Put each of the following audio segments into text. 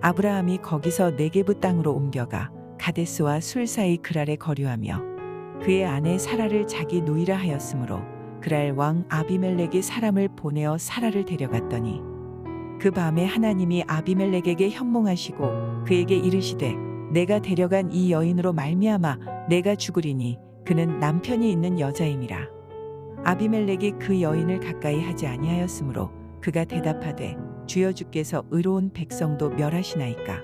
아브라함이 거기서 네게브 땅으로 옮겨가 가데스와 술 사이 그랄에 거류하며 그의 아내 사라를 자기 누이라 하였으므로 그랄 왕 아비멜렉이 사람을 보내어 사라를 데려갔더니 그 밤에 하나님이 아비멜렉에게 현몽하시고 그에게 이르시되 내가 데려간 이 여인으로 말미암아 내가 죽으리니 그는 남편이 있는 여자임이라. 아비멜렉이 그 여인을 가까이 하지 아니하였으므로 그가 대답하되 주여 주께서 의로운 백성도 멸하시나이까.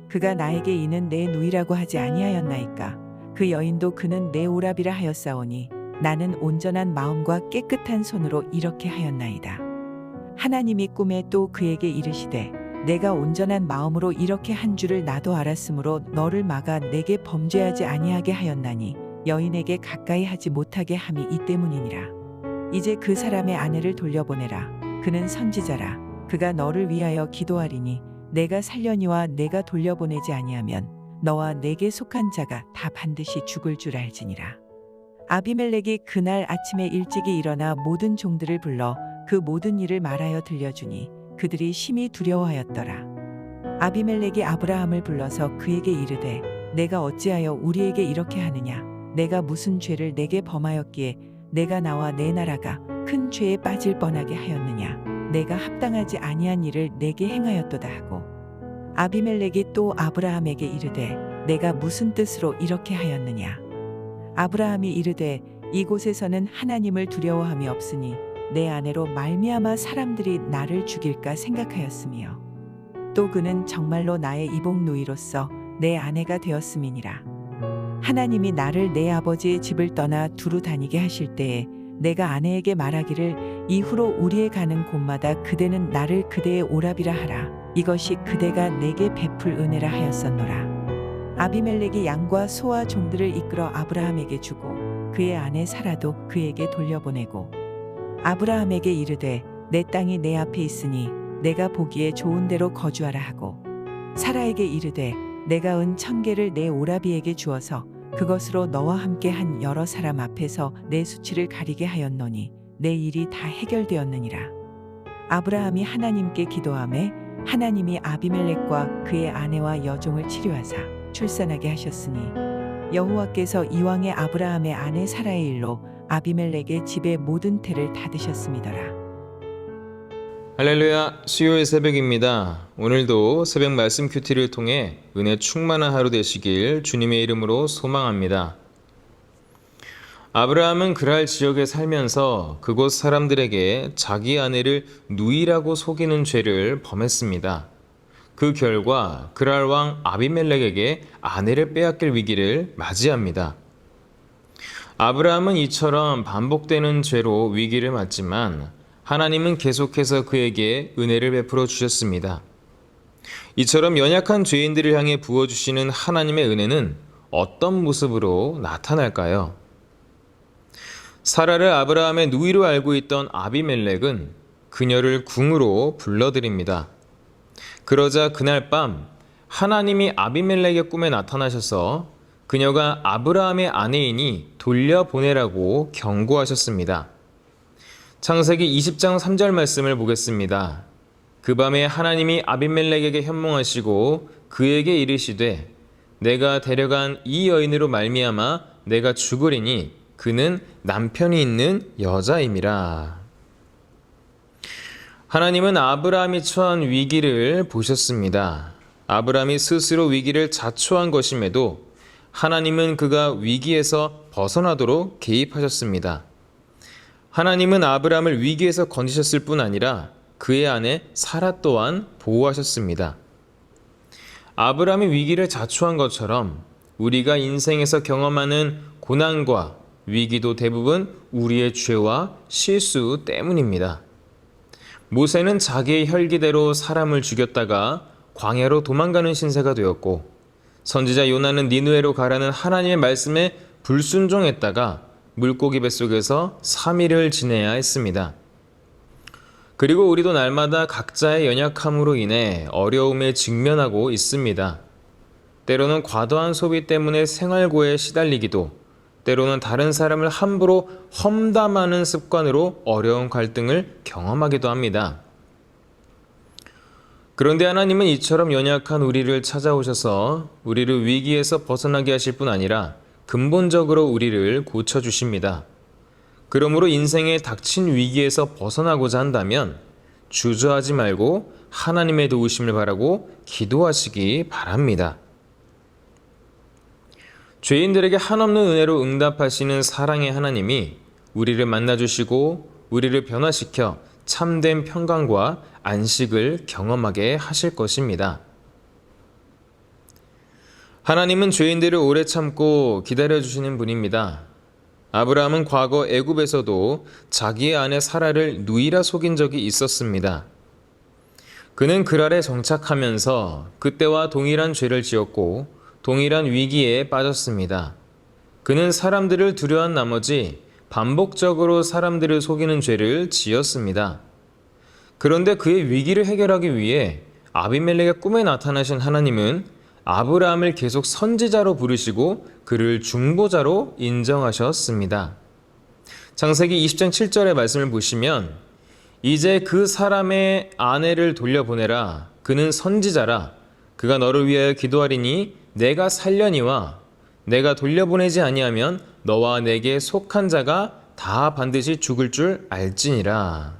그가 나에게 이는 내 누이라고 하지 아니하였나이까. 그 여인도 그는 내 오라비라 하였사오니 나는 온전한 마음과 깨끗한 손으로 이렇게 하였나이다. 하나님이 꿈에 또 그에게 이르시되 내가 온전한 마음으로 이렇게 한 줄을 나도 알았으므로 너를 막아 내게 범죄하지 아니하게 하였나니 여인에게 가까이 하지 못하게 함이 이 때문이니라. 이제 그 사람의 아내를 돌려보내라. 그는 선지자라. 그가 너를 위하여 기도하리니 내가 살려니와 내가 돌려보내지 아니하면 너와 내게 속한 자가 다 반드시 죽을 줄 알지니라. 아비멜렉이 그날 아침에 일찍이 일어나 모든 종들을 불러 그 모든 일을 말하여 들려주니 그들이 심히 두려워하였더라. 아비멜렉이 아브라함을 불러서 그에게 이르되 내가 어찌하여 우리에게 이렇게 하느냐. 내가 무슨 죄를 내게 범하였기에 내가 나와 내 나라가 큰 죄에 빠질 뻔하게 하였느냐. 내가 합당하지 아니한 일을 내게 행하였도다 하고 아비멜렉이 또 아브라함에게 이르되 내가 무슨 뜻으로 이렇게 하였느냐. 아브라함이 이르되 이곳에서는 하나님을 두려워함이 없으니 내 아내로 말미암아 사람들이 나를 죽일까 생각하였으며 또 그는 정말로 나의 이복 누이로서 내 아내가 되었음이니라. 하나님이 나를 내 아버지의 집을 떠나 두루 다니게 하실 때에 내가 아내에게 말하기를 이후로 우리의 가는 곳마다 그대는 나를 그대의 오라비라 하라. 이것이 그대가 내게 베풀 은혜라 하였었노라. 아비멜렉이 양과 소와 종들을 이끌어 아브라함에게 주고 그의 아내 사라도 그에게 돌려보내고 아브라함에게 이르되 내 땅이 내 앞에 있으니 내가 보기에 좋은 데로 거주하라 하고 사라에게 이르되 내가 은 1000개를 내 오라비에게 주어서 그것으로 너와 함께 한 여러 사람 앞에서 내 수치를 가리게 하였노니 내 일이 다 해결되었느니라. 아브라함이 하나님께 기도하매 하나님이 아비멜렉과 그의 아내와 여종을 치료하사 출산하게 하셨으니 여호와께서 이왕의 아브라함의 아내 사라의 일로 아비멜렉의 집의 모든 태를 닫으셨음이더라. 할렐루야, 수요일 새벽입니다. 오늘도 새벽 말씀 큐티를 통해 은혜 충만한 하루 되시길 주님의 이름으로 소망합니다. 아브라함은 그랄 지역에 살면서 그곳 사람들에게 자기 아내를 누이라고 속이는 죄를 범했습니다. 그 결과 그랄 왕 아비멜렉에게 아내를 빼앗길 위기를 맞이합니다. 아브라함은 이처럼 반복되는 죄로 위기를 맞지만 하나님은 계속해서 그에게 은혜를 베풀어 주셨습니다. 이처럼 연약한 죄인들을 향해 부어주시는 하나님의 은혜는 어떤 모습으로 나타날까요? 사라를 아브라함의 누이로 알고 있던 아비멜렉은 그녀를 궁으로 불러들입니다. 그러자 그날 밤 하나님이 아비멜렉의 꿈에 나타나셔서 그녀가 아브라함의 아내이니 돌려보내라고 경고하셨습니다. 창세기 20장 3절 말씀을 보겠습니다. 그 밤에 하나님이 아비멜렉에게 현몽하시고 그에게 이르시되 내가 데려간 이 여인으로 말미암아 내가 죽으리니 그는 남편이 있는 여자임이라. 하나님은 아브라함이 처한 위기를 보셨습니다. 아브라함이 스스로 위기를 자초한 것임에도 하나님은 그가 위기에서 벗어나도록 개입하셨습니다. 하나님은 아브라함을 위기에서 건지셨을 뿐 아니라 그의 아내 사라 또한 보호하셨습니다. 아브라함이 위기를 자초한 것처럼 우리가 인생에서 경험하는 고난과 위기도 대부분 우리의 죄와 실수 때문입니다. 모세는 자기의 혈기대로 사람을 죽였다가 광야로 도망가는 신세가 되었고 선지자 요나는 니느웨로 가라는 하나님의 말씀에 불순종했다가 물고기 뱃속에서 3일을 지내야 했습니다. 그리고 우리도 날마다 각자의 연약함으로 인해 어려움에 직면하고 있습니다. 때로는 과도한 소비 때문에 생활고에 시달리기도, 때로는 다른 사람을 함부로 험담하는 습관으로 어려운 갈등을 경험하기도 합니다. 그런데 하나님은 이처럼 연약한 우리를 찾아오셔서 우리를 위기에서 벗어나게 하실 뿐 아니라 근본적으로 우리를 고쳐주십니다. 그러므로 인생에 닥친 위기에서 벗어나고자 한다면 주저하지 말고 하나님의 도우심을 바라고 기도하시기 바랍니다. 죄인들에게 한없는 은혜로 응답하시는 사랑의 하나님이 우리를 만나주시고 우리를 변화시켜 참된 평강과 안식을 경험하게 하실 것입니다. 하나님은 죄인들을 오래 참고 기다려주시는 분입니다. 아브라함은 과거 애굽에서도 자기의 아내 사라를 누이라 속인 적이 있었습니다. 그는 그랄에 정착하면서 그때와 동일한 죄를 지었고 동일한 위기에 빠졌습니다. 그는 사람들을 두려워한 나머지 반복적으로 사람들을 속이는 죄를 지었습니다. 그런데 그의 위기를 해결하기 위해 아비멜렉의 꿈에 나타나신 하나님은 아브라함을 계속 선지자로 부르시고 그를 중보자로 인정하셨습니다. 창세기 20장 7절의 말씀을 보시면 이제 그 사람의 아내를 돌려보내라. 그는 선지자라. 그가 너를 위하여 기도하리니 내가 살려니와 내가 돌려보내지 아니하면 너와 내게 속한 자가 다 반드시 죽을 줄 알지니라.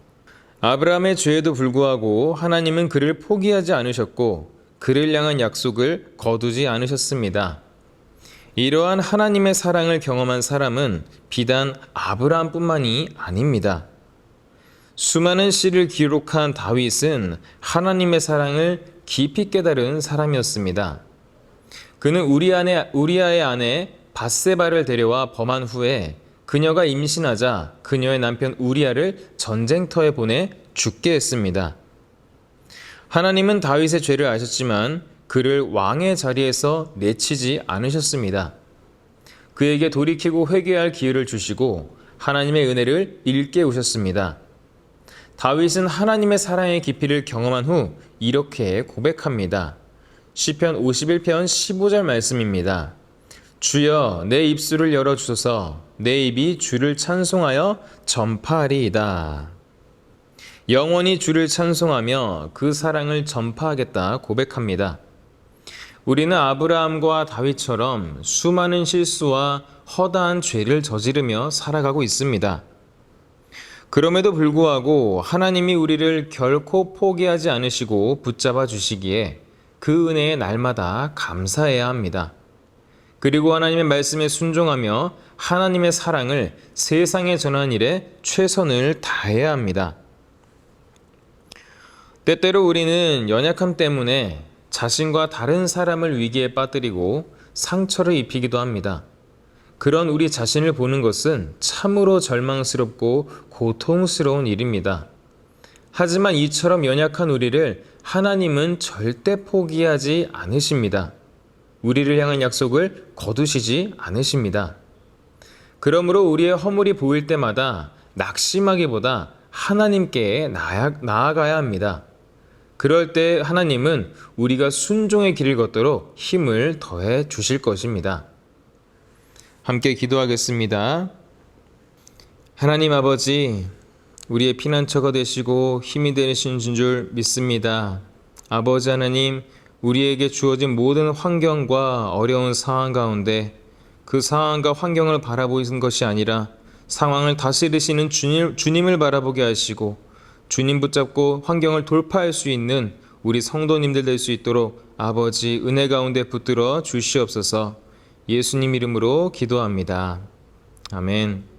아브라함의 죄에도 불구하고 하나님은 그를 포기하지 않으셨고 그를 향한 약속을 거두지 않으셨습니다. 이러한 하나님의 사랑을 경험한 사람은 비단 아브라함뿐만이 아닙니다. 수많은 시를 기록한 다윗은 하나님의 사랑을 깊이 깨달은 사람이었습니다. 그는 우리아의 아내 밧세바를 데려와 범한 후에 그녀가 임신하자 그녀의 남편 우리아를 전쟁터에 보내 죽게 했습니다. 하나님은 다윗의 죄를 아셨지만 그를 왕의 자리에서 내치지 않으셨습니다. 그에게 돌이키고 회개할 기회를 주시고 하나님의 은혜를 일깨우셨습니다. 다윗은 하나님의 사랑의 깊이를 경험한 후 이렇게 고백합니다. 시편 51편 15절 말씀입니다. 주여 내 입술을 열어주소서 내 입이 주를 찬송하여 전파하리이다. 영원히 주를 찬송하며 그 사랑을 전파하겠다 고백합니다. 우리는 아브라함과 다윗처럼 수많은 실수와 허다한 죄를 저지르며 살아가고 있습니다. 그럼에도 불구하고 하나님이 우리를 결코 포기하지 않으시고 붙잡아 주시기에 그 은혜에 날마다 감사해야 합니다. 그리고 하나님의 말씀에 순종하며 하나님의 사랑을 세상에 전하는 일에 최선을 다해야 합니다. 때때로 우리는 연약함 때문에 자신과 다른 사람을 위기에 빠뜨리고 상처를 입히기도 합니다. 그런 우리 자신을 보는 것은 참으로 절망스럽고 고통스러운 일입니다. 하지만 이처럼 연약한 우리를 하나님은 절대 포기하지 않으십니다. 우리를 향한 약속을 거두시지 않으십니다. 그러므로 우리의 허물이 보일 때마다 낙심하기보다 하나님께 나아가야 합니다. 그럴 때 하나님은 우리가 순종의 길을 걷도록 힘을 더해 주실 것입니다. 함께 기도하겠습니다. 하나님 아버지, 우리의 피난처가 되시고 힘이 되시는 줄 믿습니다. 아버지 하나님, 우리에게 주어진 모든 환경과 어려운 상황 가운데 그 상황과 환경을 바라보는 것이 아니라 상황을 다스리시는 주님을 바라보게 하시고 주님 붙잡고 환경을 돌파할 수 있는 우리 성도님들 될 수 있도록 아버지 은혜 가운데 붙들어 주시옵소서. 예수님 이름으로 기도합니다. 아멘.